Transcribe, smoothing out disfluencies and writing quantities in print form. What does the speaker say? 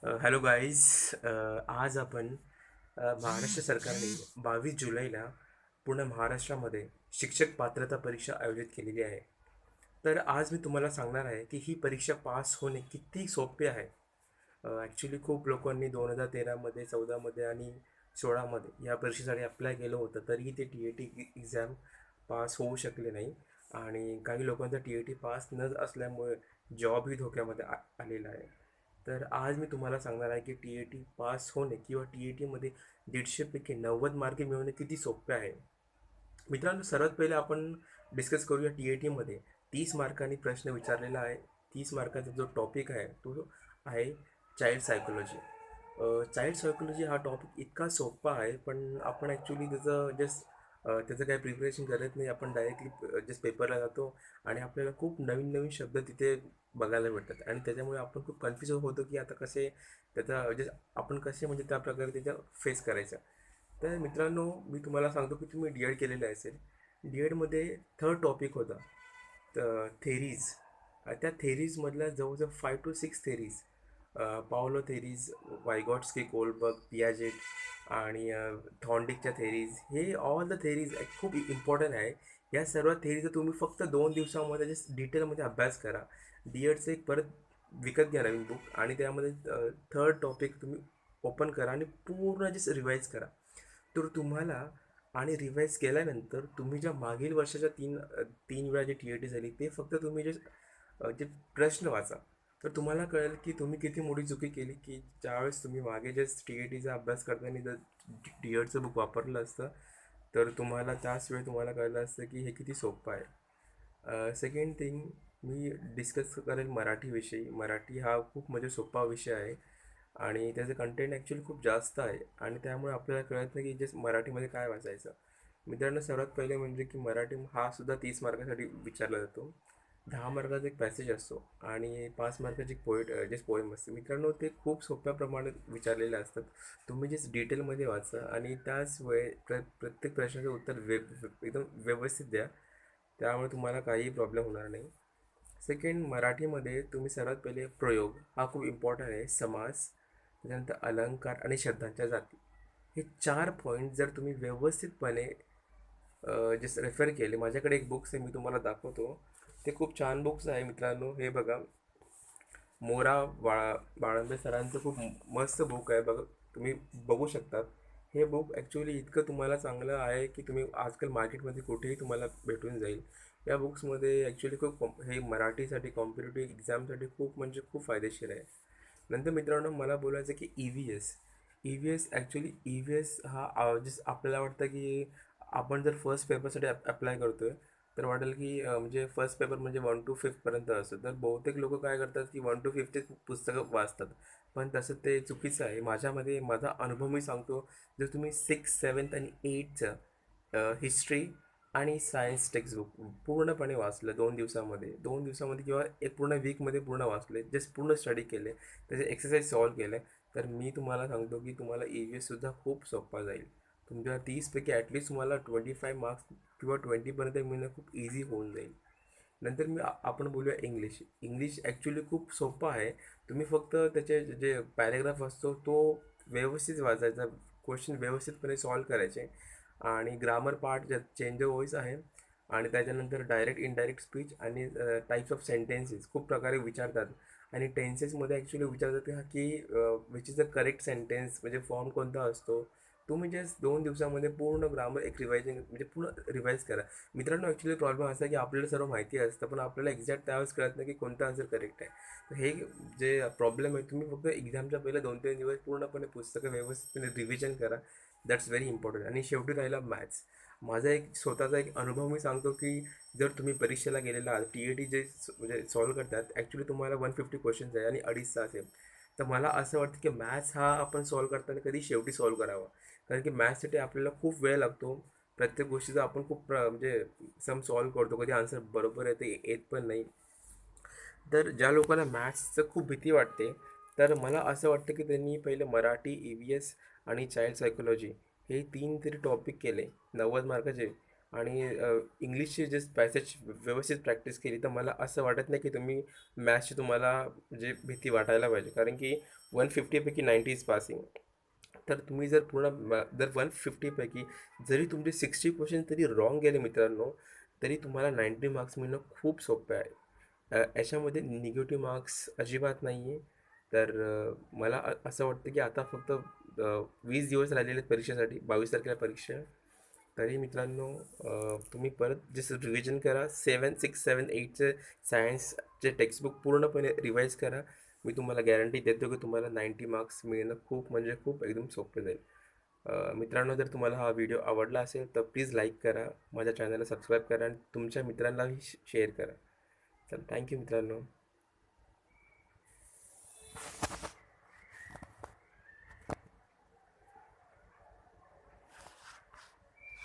Hello guys. आज आपण महाराष्ट्र सरकारने 22 जुलैला पूर्ण महाराष्ट्रामध्ये शिक्षक पात्रता परीक्षा आयोजित केलेली आहे. तर आज मी तुम्हाला सांगणार आहे की ही परीक्षा पास होणे किती सोपे आहे. ॲक्च्युली खूप लोकांनी 2013मध्ये 14मध्ये आणि 16मध्ये या परीक्षेसाठी अप्लाय केलं होतं, तरीही ते T A T exam pass होऊ शकले नाही. आणि काही लोकांचा टी ए टी पास न असल्यामुळे जॉबही धोक्यामध्ये आलेला आहे. तर आज मी तुम्हाला सांगणार आहे की टी ए टी पास होणे किंवा टी ए टीमध्ये 150पैकी 90 मार्क मिळवणे किती सोपे आहे. मित्रांनो, सर्वात पहिले आपण डिस्कस करूया टी ए टीमध्ये 30 मार्कांनी प्रश्न विचारलेला आहे. 30 मार्काचा जो टॉपिक आहे तो आहे चाइल्ड सायकोलॉजी. चाइल्ड सायकोलॉजी हा टॉपिक इतका सोपा आहे, पण आपण ॲक्च्युली त्याचं काही प्रिपरेशन करत नाही. आपण डायरेक्टली जस्ट पेपरला जातो आणि आपल्याला खूप नवीन नवीन शब्द तिथे बघायला भेटतात आणि त्याच्यामुळे आपण खूप कन्फ्यूज होतो की आता कसे त्याचा जस्ट आपण कसे म्हणजे त्या प्रकारे त्याच्या फेस करायचं. तर मित्रांनो, मी तुम्हाला सांगतो की तुम्ही डी एड केलेलं असेल. डी एडमध्ये थर्ड टॉपिक होता तर थेरीज. त्या थेरीजमधल्या जवळजवळ 5 to 6 theories, Pavlov theories, Vygotsky, Kohlberg, Piaget आणि थॉर्नडिकच्या थेरीज, हे ऑल द थेरीज खूप इम्पॉर्टंट आहे. या सर्व थेरीचा तुम्ही फक्त 2 दिवसामध्ये जस्ट डिटेलमध्ये अभ्यास करा. डी एडचं एक परत विकत घ्या नवीन बुक आणि त्यामध्ये थर्ड टॉपिक तुम्ही ओपन करा आणि पूर्ण जस्ट रिवाईज करा. तर तुम्हाला आणि रिवाईज केल्यानंतर तुम्ही ज्या मागील वर्षाच्या तीन वेळा जी टी ए टी झाली ते फक्त तुम्ही जे प्रश्न वाचा. तर तुम्हाला कळेल की तुम्ही किती मोठी चुकी केली की ज्यावेळेस तुम्ही मागे जे टी ए टीचा अभ्यास करताना जर डी एडचं बुक वापरलं असतं तर तुम्हाला त्याच वेळी तुम्हाला कळलं असतं की हे किती सोपं आहे. सेकंड थिंग, मी डिस्कस करेल मराठीविषयी. मराठी हा खूप म्हणजे सोपा विषय आहे आणि त्याचं कंटेंट ॲक्च्युली खूप जास्त आहे आणि त्यामुळे आपल्याला कळत नाही की जे मराठीमध्ये काय वाचायचं. मित्रांनो, सर्वात पहिले म्हणजे की मराठी हा सुद्धा 30 मार्कासाठी विचारला जातो. 10 मार्काचा एक पॅसेज असतो आणि 5 मार्काची एक जे पोएम असते. मित्रांनो, ते खूप सोप्या प्रमाणात विचारलेले असतात. तुम्ही जे डिटेलमध्ये वाचा आणि त्याच वेळे प्रत्येक प्रश्नाचं उत्तर एकदम व्यवस्थित द्या. त्यामुळे तुम्हाला काहीही प्रॉब्लेम होणार नाही. सेकंड, मराठीमध्ये तुम्ही सर्वात पहिले प्रयोग हा खूप इम्पॉर्टंट आहे. समास, त्याच्यानंतर अलंकार आणि शब्दांच्या जाती, हे 4 पॉईंट जर तुम्ही व्यवस्थितपणे जे रेफर केले. माझ्याकडे एक बुक्स आहे, मी तुम्हाला दाखवतो. ते खूप छान बुक्स आहे मित्रांनो. हे बघा, मोरा बाळंबे सरांचं खूप मस्त बुक आहे बघा. तुम्ही बघू शकता. हे बुक ॲक्च्युली इतकं तुम्हाला चांगलं आहे की तुम्ही आजकाल मार्केटमध्ये कुठेही तुम्हाला भेटून जाईल. या बुक्समध्ये ॲक्च्युली हे मराठीसाठी कॉम्पिटेटिव्ह एक्झामसाठी खूप म्हणजे खूप फायदेशीर आहे. नंतर मित्रांनो, मला बोलायचं की E V S. E V S actually E V S हा आपल्याला वाटतं की आपण जर फर्स्ट पेपरसाठी अप्लाय करतो आहे तर वाटेल की म्हणजे फर्स्ट पेपर म्हणजे 1 to 5पर्यंत असतो. तर बहुतेक लोक काय करतात की 1 to 5 पुस्तकं वाचतात, पण तसं ते चुकीचं आहे. माझ्यामध्ये माझा अनुभव मी सांगतो. जर तुम्ही 6, 7 आणि 8चं हिस्ट्री आणि सायन्स टेक्स्टबुक पूर्णपणे वाचलं 2 दिवसामध्ये किंवा एक पूर्ण वीकमध्ये पूर्ण वाचले, जस्ट पूर्ण स्टडी केले, त्याचे एक्सरसाइज सॉल्व केले, तर मी तुम्हाला सांगतो की तुम्हाला ई व्ही एससुद्धा खूप सोपा जाईल. तुमच्या 30पैकी ॲटलिस्ट तुम्हाला 25 मार्क्स किंवा 20पर्यंत मिळणं खूप इझी होऊन जाईल. नंतर आपण बोलूया इंग्लिश. इंग्लिश ॲक्च्युली खूप सोपं आहे. तुम्ही फक्त त्याचे जे पॅरेग्राफ असतो तो व्यवस्थित वाचायचा, क्वेश्चन व्यवस्थितपणे सॉल्व करायचे आणि ग्रामर पार्ट ज्यात चेंज ऑफ व्हॉईस आहे आणि त्याच्यानंतर डायरेक्ट इनडायरेक्ट स्पीच आणि टाईप्स ऑफ सेंटेन्सेस खूप प्रकारे विचारतात. आणि टेन्सेसमध्ये ॲक्च्युली विचारतात की which is the correct sentence, म्हणजे फॉर्म कोणता असतो. तुम्ही जस्ट 2 दिवसामध्ये पूर्ण ग्रामर एक रिवायझिंग म्हणजे पूर्ण रिवाईज करा. मित्रांनो, ॲक्च्युली प्रॉब्लेम असा आहे की आपल्याला सर्व माहिती असतं, पण आपल्याला एक्झॅक्ट त्यावेळेस कळत नाही की कोणता आन्सर करेक्ट आहे. तर हे जे प्रॉब्लेम आहे, तुम्ही फक्त एक्झामच्या पहिले 2-3 दिवस पूर्णपणे पुस्तकं व्यवस्थितपणे रिव्हिजन करा. That's very important. आणि शेवटी राहिला मॅथ्स. माझा एक स्वतःचा एक अनुभव मी सांगतो की जर तुम्ही परीक्षेला गेलेला आहात, टी ए टी जे म्हणजे सॉल्व करतात, ॲक्च्युली तुम्हाला 150 क्वेश्चन्स आहे आणि 2.5 तास आहे. तर मला असं वाटतं की मॅथ्स हा आपण सॉल्व करताना कधी शेवटी सॉल्व करावा, कारण की मॅथ्ससाठी आपल्याला खूप वेळ लागतो. प्रत्येक गोष्टीचा आपण खूप म्हणजे सम सॉल्व करतो, कधी आन्सर बरोबर येते येत पण नाही. तर ज्या लोकांना मॅथ्सचं खूप भीती वाटते, तर मला असं वाटतं की त्यांनी पहिले मराठी, ई व्ही एस आणि चाइल्ड सायकोलॉजी हे 3 तरी टॉपिक केले 90 मार्काचे, आणि इंग्लिशची जे पॅसेज व्यवस्थित प्रॅक्टिस केली तर मला असं वाटत नाही की तुम्ही मॅथ्सची तुम्हाला म्हणजे भीती वाटायला पाहिजे, कारण की 150पैकी 90 इज पासिंग. तर तुम्ही जर जर 150पैकी जरी तुमचे 60% तरी रॉंग गेले मित्रांनो, तरी तुम्हाला 90 मार्क्स मिळणं खूप सोपं आहे. याच्यामध्ये निगेटिव्ह मार्क्स अजिबात नाही आहे. तर मला असं वाटतं की आता फक्त 20 दिवस राहिलेले आहेत परीक्षेसाठी, 22 तारखेला परीक्षा आहे. तरी मित्रांनो, तुम्ही परत जसं रिव्हिजन करा, 7, 6, 7, 8चे सायन्सचे टेक्स्टबुक पूर्णपणे रिवाईज करा. मी तुम्हाला गॅरंटी देतो की तुम्हाला 90 मार्क्स मिळणं खूप म्हणजे खूप एकदम सोपं जाईल. मित्रांनो, जर तुम्हाला हा व्हिडिओ आवडला असेल तर प्लीज लाईक करा, माझ्या चॅनलला सबस्क्राईब करा आणि तुमच्या मित्रांनाही शेअर करा. चल, थँक्यू मित्रांनो.